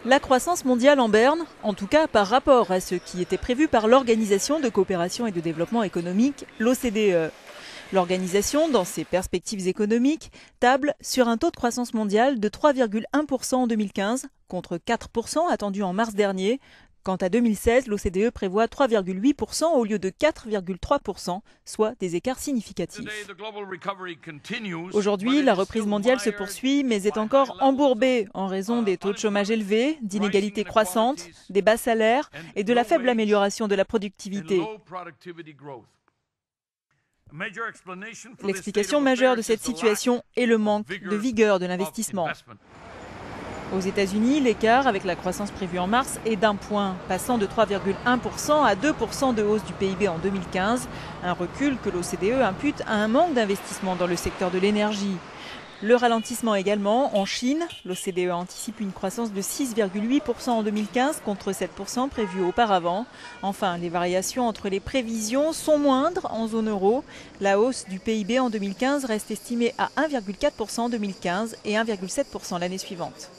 La croissance mondiale en berne, en tout cas par rapport à ce qui était prévu par l'Organisation de coopération et de développement économique, l'OCDE. L'organisation, dans ses perspectives économiques, table sur un taux de croissance mondiale de 3,1% en 2015 contre 4% attendu en mars dernier. Quant à 2016, l'OCDE prévoit 3,8% au lieu de 4,3%, soit des écarts significatifs. Aujourd'hui, la reprise mondiale se poursuit, mais est encore embourbée en raison des taux de chômage élevés, d'inégalités croissantes, des bas salaires et de la faible amélioration de la productivité. L'explication majeure de cette situation est le manque de vigueur de l'investissement. Aux États-Unis, l'écart avec la croissance prévue en mars est d'1 point, passant de 3,1% à 2% de hausse du PIB en 2015, un recul que l'OCDE impute à un manque d'investissement dans le secteur de l'énergie. Le ralentissement également en Chine. L'OCDE anticipe une croissance de 6,8% en 2015 contre 7% prévu auparavant. Enfin, les variations entre les prévisions sont moindres en zone euro. La hausse du PIB en 2015 reste estimée à 1,4% en 2015 et 1,7% l'année suivante.